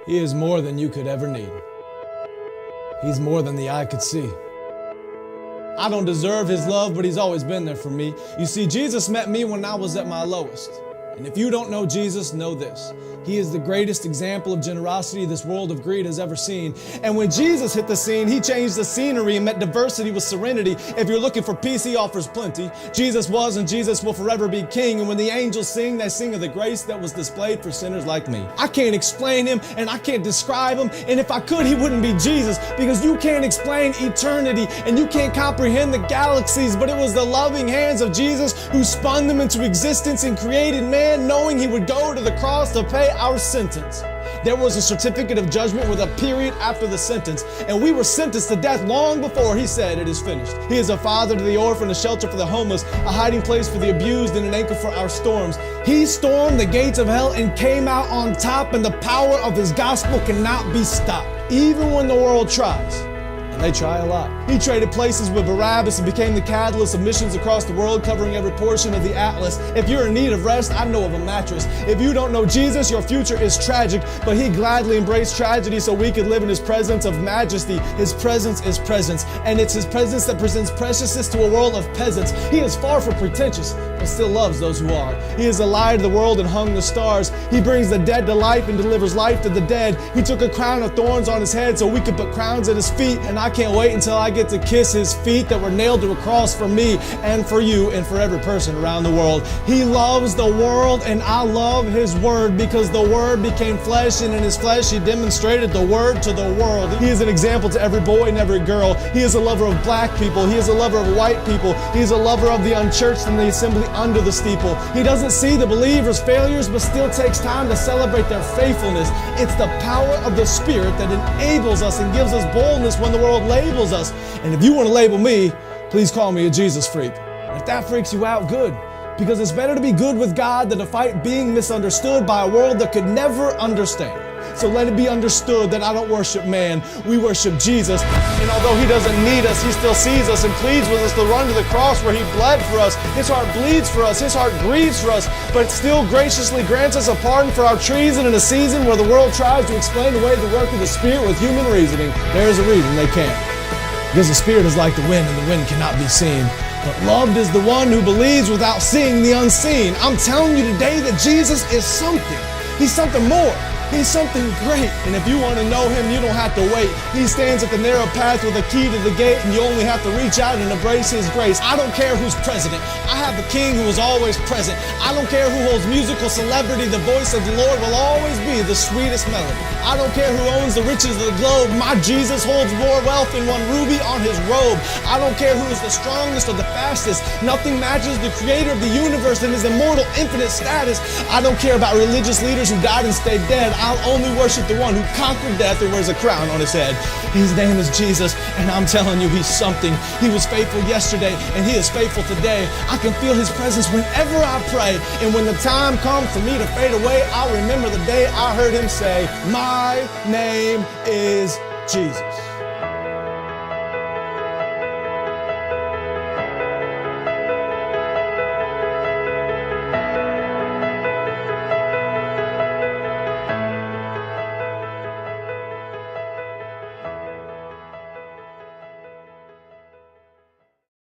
He is more than you could ever need. He's more than the eye could see. I don't deserve his love, but he's always been there for me. You see, Jesus met me when I was at my lowest. And if you don't know Jesus, know this. He is the greatest example of generosity this world of greed has ever seen. And when Jesus hit the scene, he changed the scenery and met diversity with serenity. If you're looking for peace, he offers plenty. Jesus was and Jesus will forever be king. And when the angels sing, they sing of the grace that was displayed for sinners like me. I can't explain him and I can't describe him. And if I could, he wouldn't be Jesus, because you can't explain eternity and you can't comprehend the galaxies. But it was the loving hands of Jesus who spun them into existence and created man, knowing he would go to the cross to pay our sentence. There was a certificate of judgment with a period after the sentence, and we were sentenced to death long before he said it is finished. He is a father to the orphan, a shelter for the homeless, a hiding place for the abused, and an anchor for our storms. He stormed the gates of hell and came out on top, and the power of his gospel cannot be stopped, even when the world tries. And they try a lot. He traded places with Barabbas and became the catalyst of missions across the world, covering every portion of the atlas. If you're in need of rest, I know of a mattress. If you don't know Jesus, your future is tragic, but he gladly embraced tragedy so we could live in his presence of majesty. His presence is presence, and it's his presence that presents preciousness to a world of peasants. He is far from pretentious, but still loves those who are. He is the light of the world and hung the stars. He brings the dead to life and delivers life to the dead. He took a crown of thorns on his head so we could put crowns at his feet, and I can't wait until I get to kiss his feet that were nailed to a cross for me and for you and for every person around the world. He loves the world, and I love his word, because the word became flesh, and in his flesh he demonstrated the word to the world. He is an example to every boy and every girl. He is a lover of black people. He is a lover of white people. He is a lover of the unchurched and the assembly under the steeple. He doesn't see the believers' failures, but still takes time to celebrate their faithfulness. It's the power of the Spirit that enables us and gives us boldness when the world labels us. And if you want to label me, please call me a Jesus freak. And if that freaks you out, good. Because it's better to be good with God than to fight being misunderstood by a world that could never understand. So let it be understood that I don't worship man, we worship Jesus. And although he doesn't need us, he still sees us and pleads with us to run to the cross where he bled for us. His heart bleeds for us, his heart grieves for us, but still graciously grants us a pardon for our treason in a season where the world tries to explain away the work of the Spirit with human reasoning. There is a reason they can't. Because the Spirit is like the wind, and the wind cannot be seen. But loved is the one who believes without seeing the unseen. I'm telling you today that Jesus is something. He's something more. He's something great. And if you want to know him, you don't have to wait. He stands at the narrow path with a key to the gate, and you only have to reach out and embrace his grace. I don't care who's president. I have the king who is always present. I don't care who holds musical celebrity. The voice of the Lord will always be the sweetest melody. I don't care who owns the riches of the globe. My Jesus holds more wealth than one ruby on his robe. I don't care who is the strongest or the fastest. Nothing matches the creator of the universe and his immortal, infinite status. I don't care about religious leaders who died and stayed dead. I'll only worship the one who conquered death and wears a crown on his head. His name is Jesus, and I'm telling you, he's something. He was faithful yesterday, and he is faithful today. I can feel his presence whenever I pray. And when the time comes for me to fade away, I'll remember the day I heard him say, "My name is Jesus."